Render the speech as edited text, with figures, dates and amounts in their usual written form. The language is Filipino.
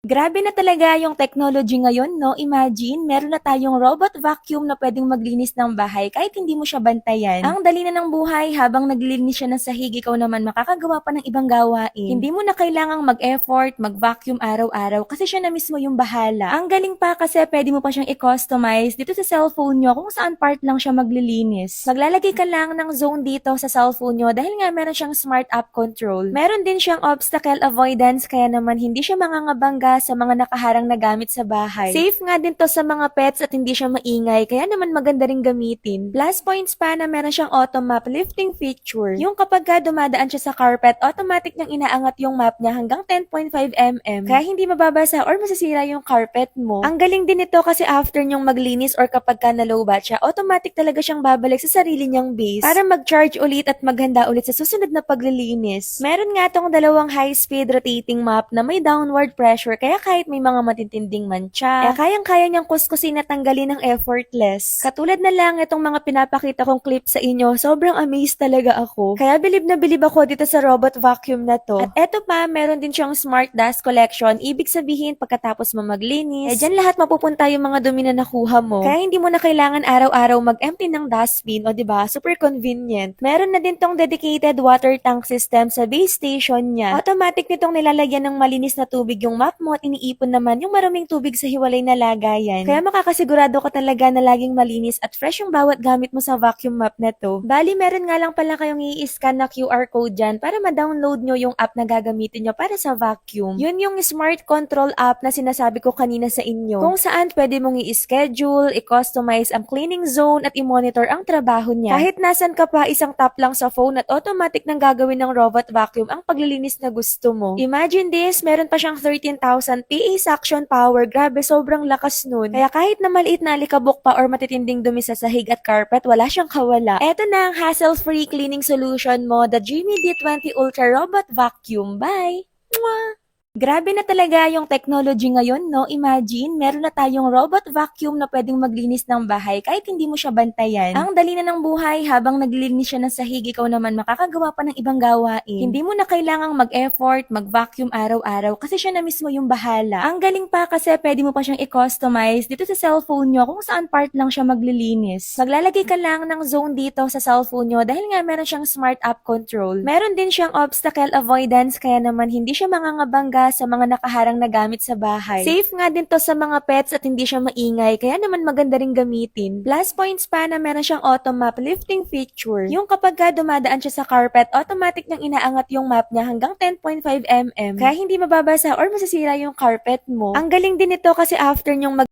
Grabe na talaga yung technology ngayon, no? Imagine, meron na tayong robot vacuum na pwedeng maglinis ng bahay kahit hindi mo siya bantayan. Ang dali na ng buhay, habang naglilinis siya ng sahig, ikaw naman makakagawa pa ng ibang gawain. Hindi mo na kailangang mag-effort, mag-vacuum araw-araw kasi siya na mismo yung bahala. Ang galing pa kasi pwede mo pa siyang i-customize dito sa cellphone nyo kung saan part lang siya maglilinis. Maglalagay ka lang ng zone dito sa cellphone nyo dahil nga meron siyang smart app control. Meron din siyang obstacle avoidance kaya naman hindi siya mangangabangga sa mga nakaharang na gamit sa bahay. Safe nga din to sa mga pets at hindi siya maingay, kaya naman maganda ring gamitin. Plus points pa na meron siyang auto map lifting feature. Yung kapag dumadaan siya sa carpet, automatic niyang inaangat yung map niya hanggang 10.5 mm. Kaya hindi mababasa or masisira yung carpet mo. Ang galing din nito kasi after niyong maglinis or kapag na-lowbat siya, automatic talaga siyang babalik sa sarili niyang base para mag-charge ulit at maghanda ulit sa susunod na paglilinis. Meron nga tong dalawang high-speed rotating map na may downward pressure kaya kahit may mga matitinding mantsa, kayang-kaya niyang kuskusin at tanggalin ng effortless. Katulad na lang itong mga pinapakita kong clip sa inyo, sobrang amazed talaga ako. Kaya bilib na bilib ako dito sa robot vacuum na to. At eto pa, meron din siyang smart dust collection. Ibig sabihin, pagkatapos mo maglinis, dyan lahat mapupunta yung mga dumi na nakuha mo. Kaya hindi mo na kailangan araw-araw mag-empty ng dustbin, o diba? Super convenient. Meron na din tong dedicated water tank system sa base station niya. Automatic nitong nilalagyan ng malinis na tubig yung map mo at iniipon naman yung maruming tubig sa hiwalay na lagayan. Kaya makakasigurado ka talaga na laging malinis at fresh yung bawat gamit mo sa vacuum map na to. Bali, meron nga lang pala kayong i-scan na QR code dyan para ma-download nyo yung app na gagamitin nyo para sa vacuum. Yun yung smart control app na sinasabi ko kanina sa inyo. Kung saan pwede mong i-schedule, i-customize ang cleaning zone at i-monitor ang trabaho niya. Kahit nasan ka pa, isang tap lang sa phone at automatic nang gagawin ng robot vacuum ang paglilinis na gusto mo. Imagine this, meron pa siyang 13,000 PA suction power. Grabe, sobrang lakas nun. Kaya kahit na maliit na alikabok pa or matitinding dumi sa sahig at carpet, wala siyang kawala. Eto na ang hassle-free cleaning solution mo, the Genie D20 Ultra Robot Vacuum. Bye! Mwah! Grabe na talaga yung technology ngayon, no? Imagine, meron na tayong robot vacuum na pwedeng maglinis ng bahay kahit hindi mo siya bantayan. Ang dali na ng buhay, habang naglilinis siya ng sahig, ikaw naman makakagawa pa ng ibang gawain. Hindi mo na kailangang mag-effort, mag-vacuum araw-araw kasi siya na mismo yung bahala. Ang galing pa kasi pwede mo pa siyang i-customize dito sa cellphone nyo kung saan part lang siya maglilinis. Maglalagay ka lang ng zone dito sa cellphone nyo dahil nga meron siyang smart app control. Meron din siyang obstacle avoidance kaya naman hindi siya mangangabangga sa mga nakaharang na gamit sa bahay. Safe nga din to sa mga pets at hindi siya maingay, kaya naman maganda ring gamitin. Plus points pa na meron siyang auto map lifting feature. Yung kapag dumadaan siya sa carpet, automatic niyang inaangat yung map niya hanggang 10.5 mm. Kaya hindi mababasa or masisira yung carpet mo. Ang galing din nito kasi after niyong